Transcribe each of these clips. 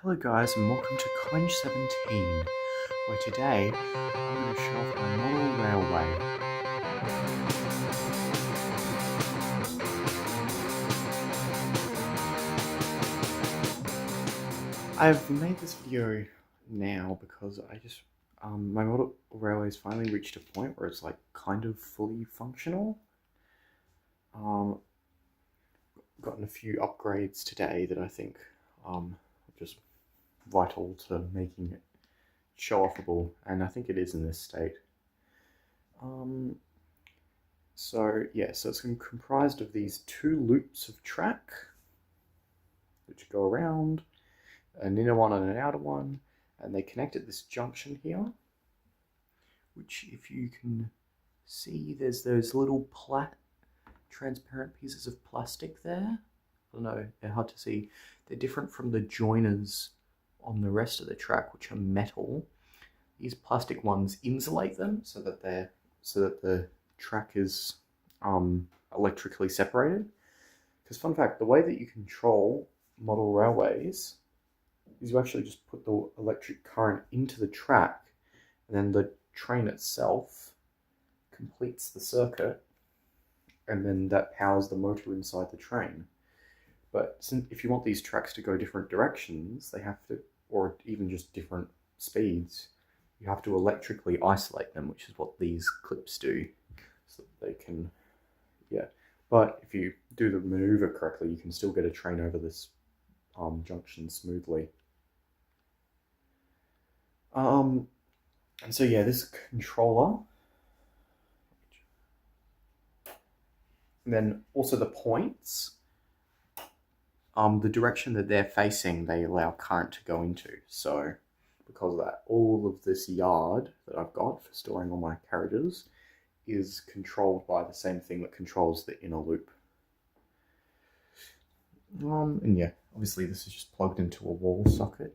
Hello guys and welcome to Carriage 17, where today I'm going to show off my model railway. I've made this video now because my model railway has finally reached a point where it's like kind of fully functional. Gotten a few upgrades today that I think just vital to making it show-offable, and I think it is in this state. So it's comprised of these two loops of track which go around, an inner one and an outer one, and they connect at this junction here, which, if you can see, there's those little transparent pieces of plastic there. I don't know, they're hard to see. They're different from the joiners on the rest of the track, which are metal. These plastic ones insulate them so that the track is electrically separated. Because, fun fact, the way that you control model railways is you actually just put the electric current into the track, and then the train itself completes the circuit, and then that powers the motor inside the train. But if you want these tracks to go different directions, they have to, or even just different speeds, you have to electrically isolate them, which is what these clips do, so that they can, But if you do the maneuver correctly, you can still get a train over this junction smoothly. And so this controller, and then also the points, the direction that they're facing, they allow current to go into. So because of that, all of this yard that I've got for storing all my carriages is controlled by the same thing that controls the inner loop. And obviously this is just plugged into a wall socket.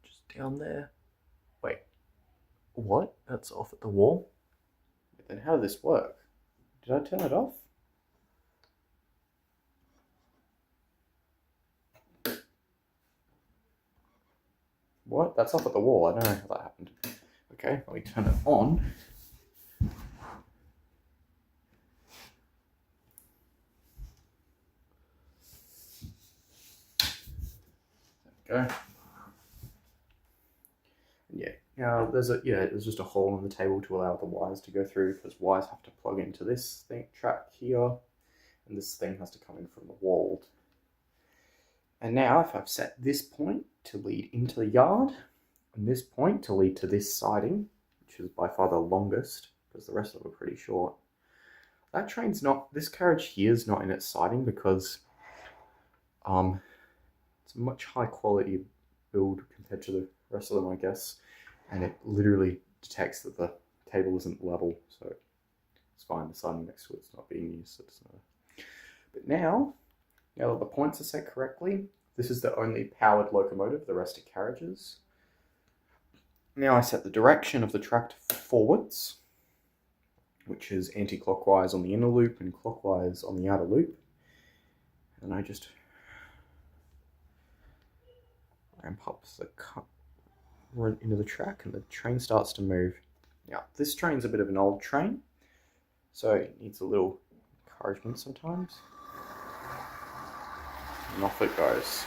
Just down there. Wait, what? That's off at the wall? Then how did this work? Did I turn it off? What? That's off at the wall. I don't know how that happened. Okay, let me turn it on. There we go. There's just a hole in the table to allow the wires to go through, because wires have to plug into this track here, and this thing has to come in from the wall. And now, if I've set this point to lead into the yard, and this point to lead to this siding, which is by far the longest, because the rest of them are pretty short, this carriage here is not in its siding because it's a much high quality build compared to the rest of them, I guess, and it literally detects that the table isn't level, so it's fine. The siding next to it's not being used, so it's not. But now that the points are set correctly, this is the only powered locomotive, the rest are carriages. Now I set the direction of the track to forwards, which is anti-clockwise on the inner loop and clockwise on the outer loop. And I just ramp up the cut into the track, and the train starts to move. Now, this train's a bit of an old train, so it needs a little encouragement sometimes. And off it goes.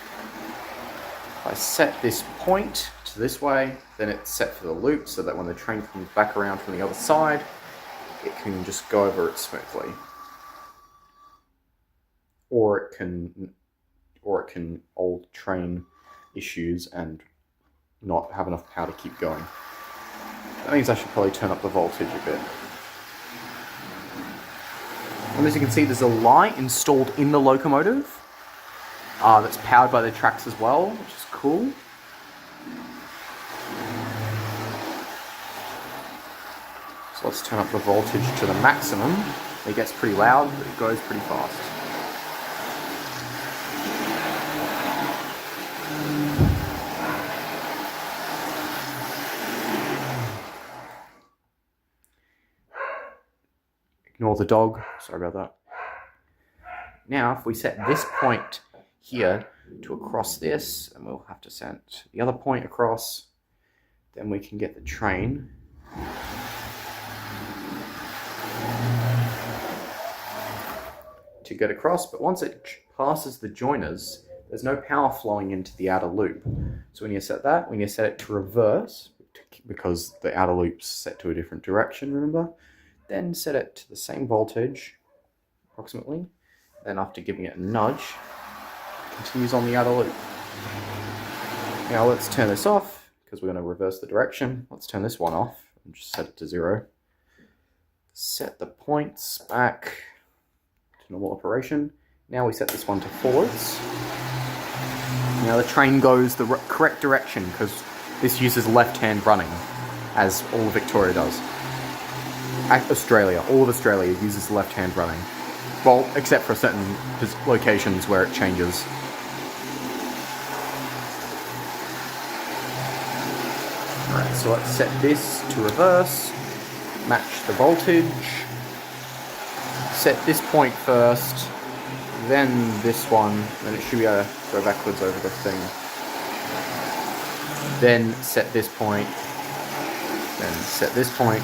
If I set this point to this way, then it's set for the loop, so that when the train comes back around from the other side, it can just go over it smoothly. Or it can hold train issues and not have enough power to keep going. That means I should probably turn up the voltage a bit. And as you can see, there's a light installed in the locomotive that's powered by the tracks as well, which is cool. So let's turn up the voltage to the maximum. It gets pretty loud, but it goes pretty fast. Ignore the dog, sorry about that. Now, if we set this point here to across this, and we'll have to send the other point across. Then we can get the train to get across, but once it passes the joiners, there's no power flowing into the outer loop. So when you set that, when you set it to reverse, because the outer loop's set to a different direction, remember, then set it to the same voltage, approximately. Then after giving it a nudge, it continues on the outer loop. Now let's turn this off, because we're going to reverse the direction. Let's turn this one off and just set it to 0. Set the points back to normal operation. Now we set this one to forwards. Now the train goes the correct direction, because this uses left-hand running, as all of Victoria does. Australia, all of Australia uses left-hand running. Well, except for certain locations where it changes. Alright, so let's set this to reverse, match the voltage, set this point first, then this one, and it should be able to go backwards over the thing. Then set this point, then set this point.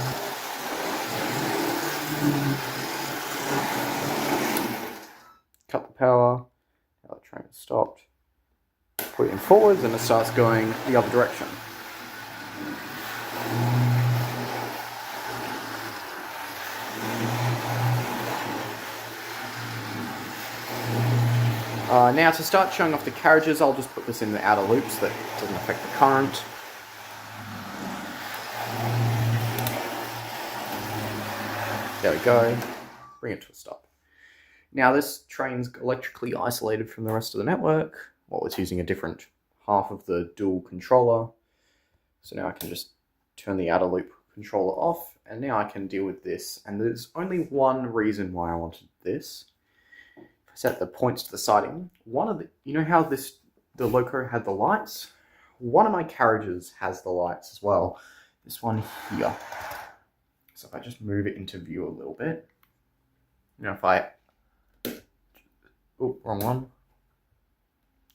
Cut the power, now the train has stopped. Put it in forwards and it starts going the other direction. Now to start showing off the carriages, I'll just put this in the outer loops so that it doesn't affect the current. There we go. Bring it to a stop. Now this train's electrically isolated from the rest of the network. Well, it's using a different half of the dual controller. So now I can just turn the outer loop controller off, and now I can deal with this. And there's only one reason why I wanted this. Set the points to the siding. You know how the loco had the lights? One of my carriages has the lights as well. This one here. So if I just move it into view a little bit. If I... Oh, wrong one.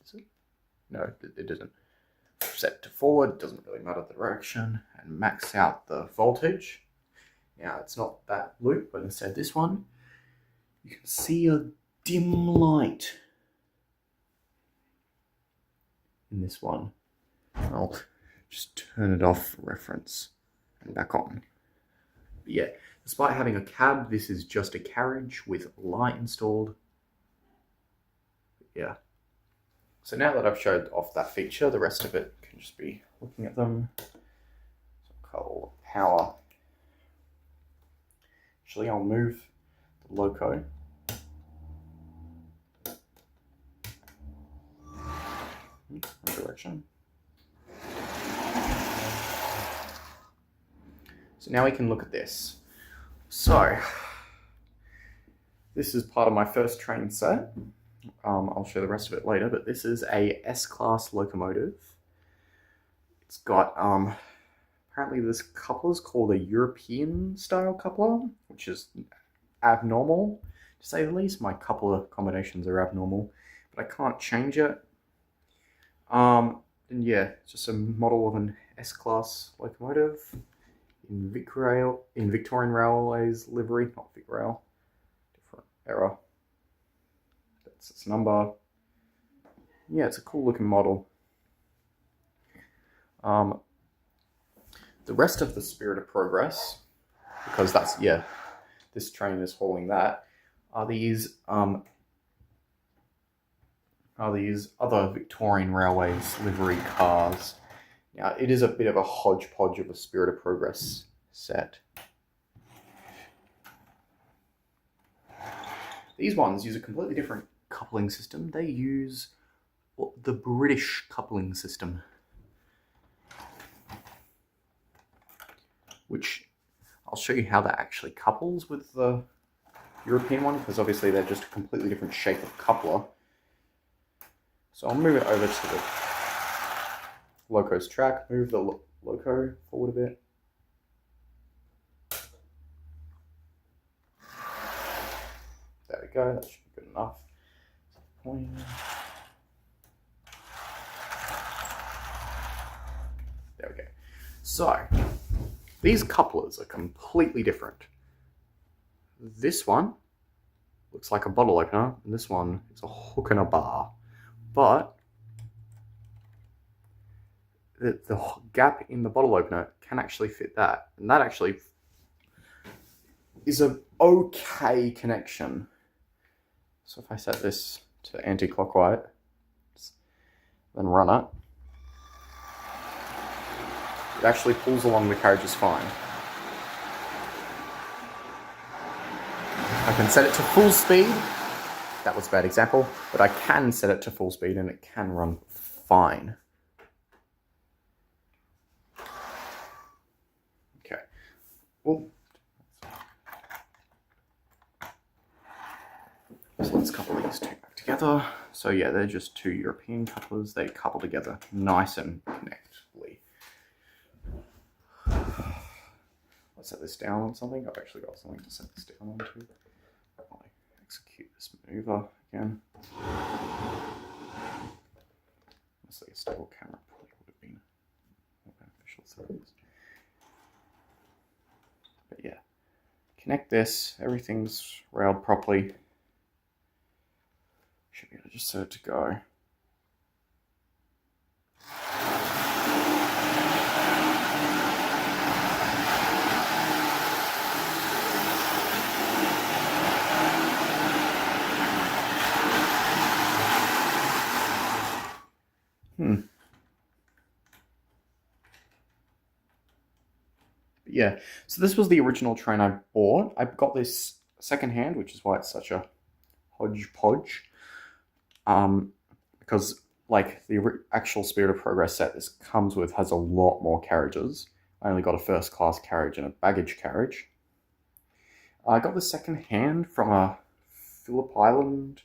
Is it? No, it doesn't. Set to forward, doesn't really matter the direction. And max out the voltage. Now it's not that loop, but instead this one. You can see a dim light in this one. I'll just turn it off for reference and back on. But yeah, despite having a cab, this is just a carriage with light installed. Yeah. So now that I've showed off that feature, the rest of it can just be looking at them. So I'll power. Actually, I'll move the loco. Direction. So now we can look at this. So this is part of my first train set. I'll show the rest of it later, but this is a S-class locomotive. It's got apparently this coupler is called a European style coupler, which is abnormal to say the least. My coupler combinations are abnormal, but I can't change it. And yeah, it's just a model of an S-class locomotive in Victorian Railways livery, not VicRail, different era. That's its number. Yeah, it's a cool looking model. The rest of the Spirit of Progress, because that's, yeah, this train is hauling that, are these other Victorian Railways livery cars. Now, it is a bit of a hodgepodge of a Spirit of Progress set. These ones use a completely different coupling system. They use the British coupling system, which I'll show you how that actually couples with the European one, because obviously they're just a completely different shape of coupler. So I'll move it over to the loco's track, move the loco forward a bit. There we go, that should be good enough. There we go. So, these couplers are completely different. This one looks like a bottle opener, and this one is a hook and a bar. But the gap in the bottle opener can actually fit that, and that actually is an okay connection. So if I set this to anti-clockwise, then run it, it actually pulls along the carriages fine. I can set it to full speed. That was a bad example, but I can set it to full speed and it can run fine. Okay. Well, so let's couple these two back together. So yeah, they're just two European couplers. They couple together nice and connectedly. Let's set this down on something. I've actually got something to set this down onto. I'll execute this maneuver again. Honestly, a stable camera probably would have been more beneficial service. But yeah, connect this. Everything's railed properly. Should be able to just set it to go. Yeah, so this was the original train I bought. I got this secondhand, which is why it's such a hodgepodge. Because like the actual Spirit of Progress set this comes with has a lot more carriages. I only got a first class carriage and a baggage carriage. I got the second hand from a Phillip Island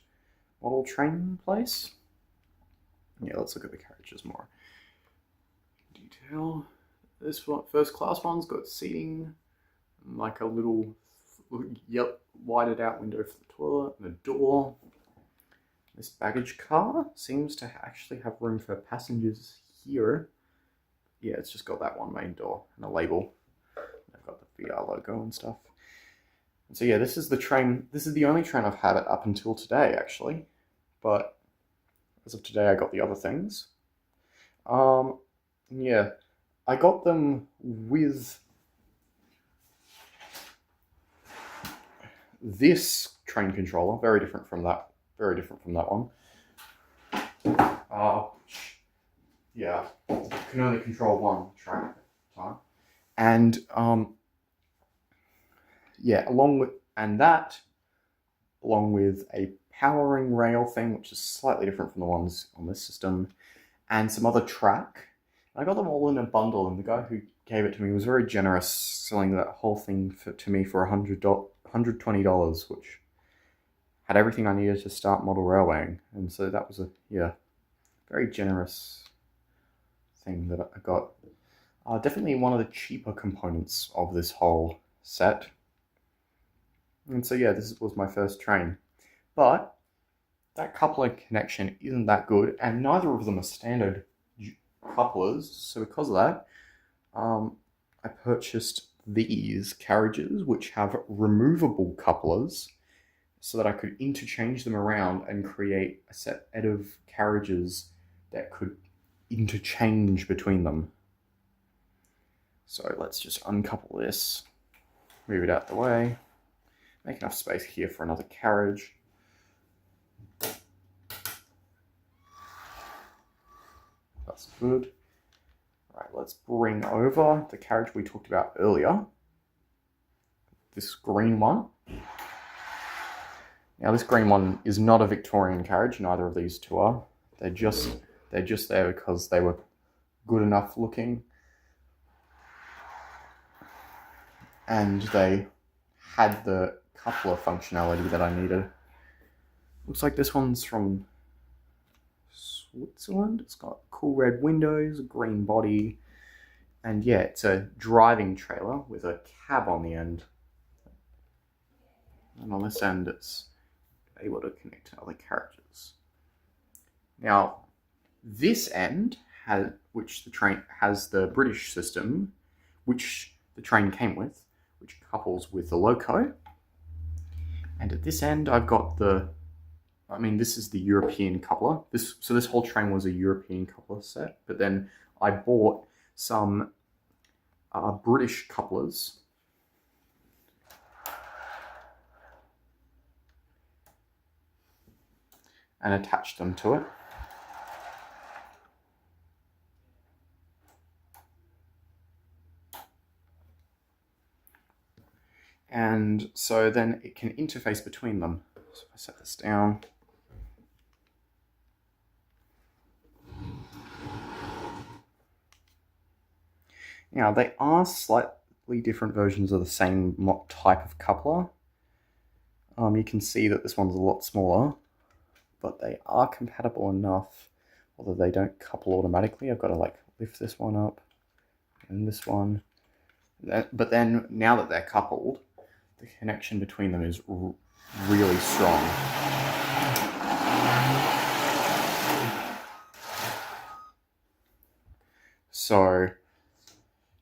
model train place. Yeah, let's look at the carriages more. Detail. This one, first class one's got seating, like a little whited out window for the toilet and a door. This baggage car seems to actually have room for passengers here. Yeah, it's just got that one main door and a label. I've got the VR logo and stuff. And so yeah, this is the train. This is the only train I've had it up until today, actually. But as of today, I got the other things. Yeah, I got them with this train controller. Very different from that. Very different from that one. Yeah, can only control one train at a time. And yeah, along with a powering rail thing, which is slightly different from the ones on this system, and some other track. I got them all in a bundle, and the guy who gave it to me was very generous, selling that whole thing to me for $120, which had everything I needed to start model railwaying. And so that was a very generous thing that I got. Definitely one of the cheaper components of this whole set. And so yeah, this was my first train. But that coupler connection isn't that good, and neither of them are standard couplers. So because of that, I purchased these carriages, which have removable couplers, so that I could interchange them around and create a set of carriages that could interchange between them. So let's just uncouple this, move it out the way, make enough space here for another carriage. That's good. All right, let's bring over the carriage we talked about earlier. This green one. Now this green one is not a Victorian carriage, neither of these two are. They're just there because they were good enough looking. And they had the coupler functionality that I needed. Looks like this one's from Switzerland. It's got cool red windows, a green body, and yeah, it's a driving trailer with a cab on the end. And on this end, it's able to connect to other carriages. Now, this end the train has the British system, which the train came with, which couples with the loco. And at this end, I've got this is the European coupler. So this whole train was a European coupler set, but then I bought some British couplers. And attached them to it. And so then it can interface between them. So if I set this down. Now they are slightly different versions of the same type of coupler. You can see that this one's a lot smaller, but they are compatible enough, although they don't couple automatically. I've got to like lift this one up and this one. But then now that they're coupled, the connection between them is really strong. So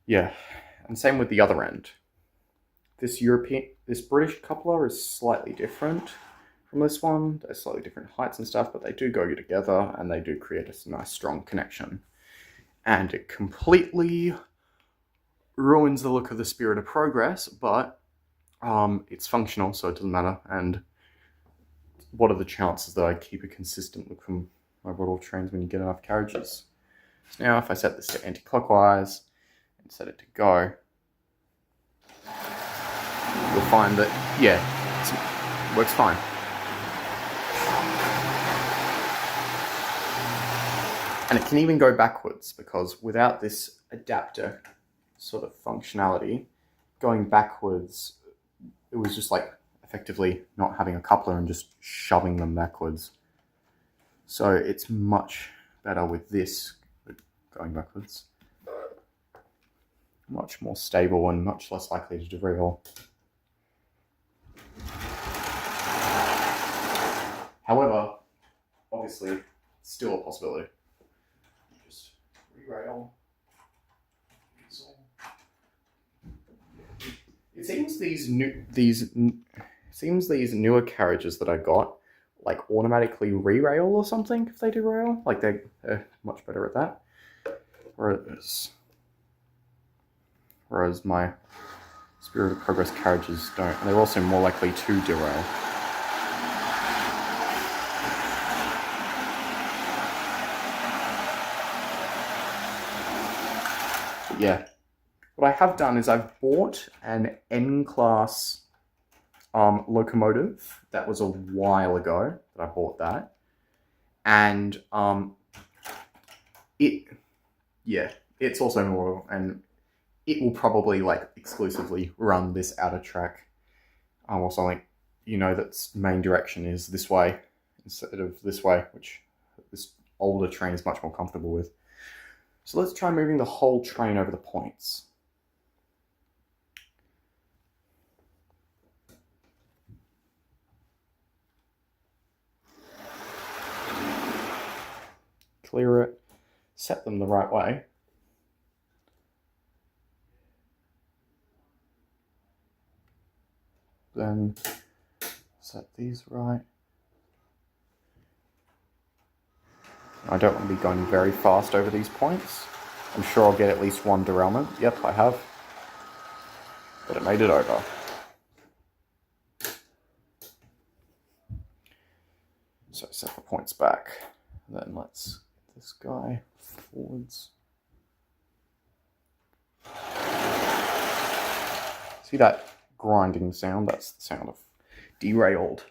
yeah, and same with the other end. This British coupler is slightly different from this one. They're slightly different heights and stuff, but they do go together and they do create a nice strong connection. And it completely ruins the look of the Spirit of Progress, but it's functional, so it doesn't matter. And what are the chances that I keep a consistent look from my model trains when you get enough carriages? So now if I set this to anti-clockwise and set it to go, you'll find that, yeah, it works fine. And it can even go backwards, because without this adapter sort of functionality, going backwards, it was just like effectively not having a coupler and just shoving them backwards. So it's much better with this going backwards. Much more stable and much less likely to derail. However, obviously, still a possibility. Just re-rail. It seems these newer carriages that I got like automatically re-rail or something if they do rail. Like they're much better at that. Whereas my Spirit of Progress carriages don't. And they're also more likely to derail. But yeah. What I have done is I've bought an N-class locomotive. That was a while ago that I bought that. And it's also more, and it will probably like exclusively run this outer track or something. You know, that's main direction is this way instead of this way, which this older train is much more comfortable with. So let's try moving the whole train over the points. Clear it, set them the right way. Then set these right. I don't want to be going very fast over these points. I'm sure I'll get at least one derailment. Yep, I have. But it made it over. So set the points back. Then let's get this guy forwards. See that grinding sound? That's the sound of derailed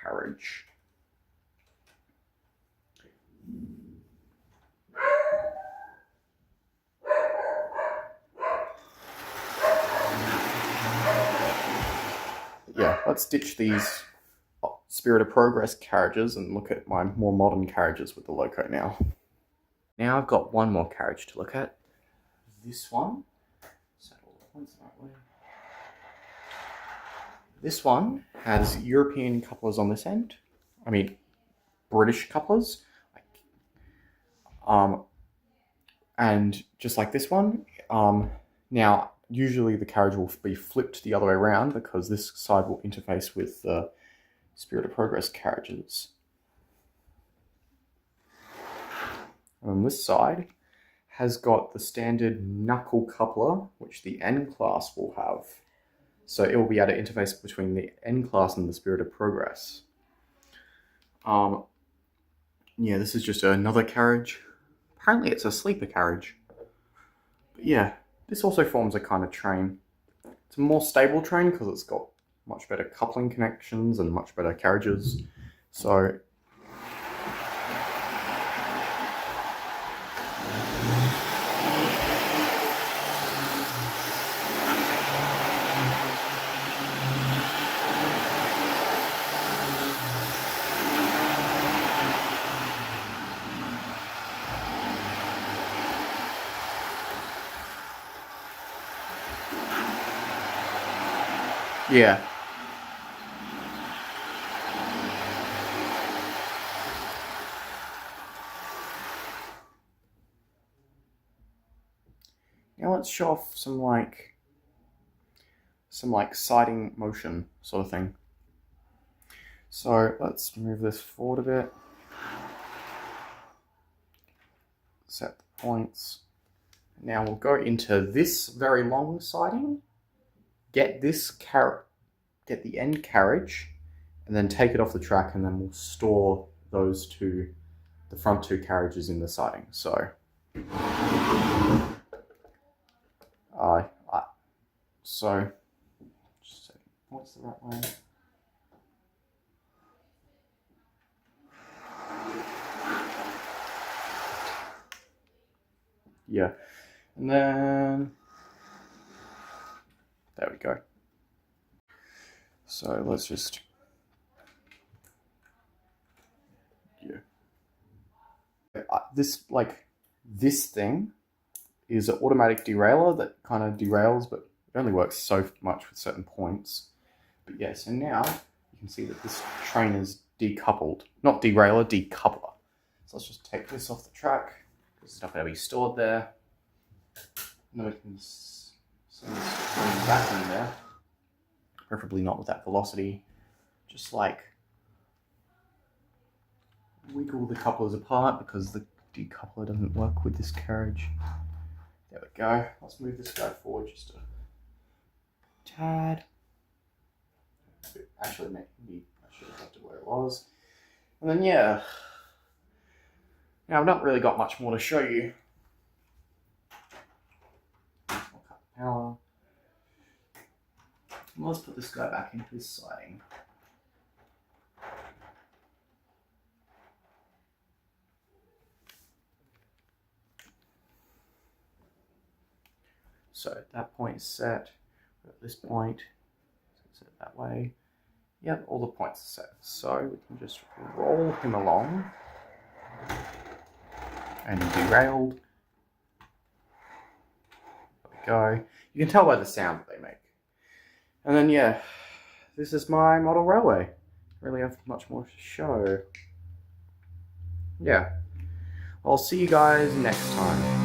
carriage. Yeah, let's ditch these Spirit of Progress carriages and look at my more modern carriages with the loco now. Now I've got one more carriage to look at. This one. Set all the points the right way. This one has European couplers on this end. I mean, British couplers. And just like this one, now usually the carriage will be flipped the other way around because this side will interface with the Spirit of Progress carriages. And this side has got the standard knuckle coupler, which the N-class will have. So it will be able to interface between the N-class and the Spirit of Progress. Yeah, this is just another carriage. Apparently it's a sleeper carriage. But yeah, this also forms a kind of train. It's a more stable train because it's got much better coupling connections and much better carriages. So yeah. Now let's show off some siding motion sort of thing. So let's move this forward a bit. Set the points. Now we'll go into this very long siding, get the end carriage, and then take it off the track, and then we'll store the front two carriages in the siding. So just a second, what's the right way? Yeah, and then there we go. So let's just, yeah. This thing is an automatic derailer that kind of derails, but it only works so much with certain points. But yeah, so now you can see that this train is decoupled. Not derailer, decoupler. So let's just take this off the track. It's not going to be stored there. And then we can send this train back in there. Preferably not with that velocity. Just like wiggle the couplers apart because the decoupler doesn't work with this carriage. There we go. Let's move this guy forward just a tad. Actually, maybe I should have left it where it was. And then yeah. Now I've not really got much more to show you. I'll cut the power. And let's put this guy back into his siding. So that point is set. At this point, set it that way. Yep, all the points are set. So we can just roll him along. And derailed. There we go. You can tell by the sound that they make. And then yeah, this is my model railway. Really have much more to show. Yeah. I'll see you guys next time.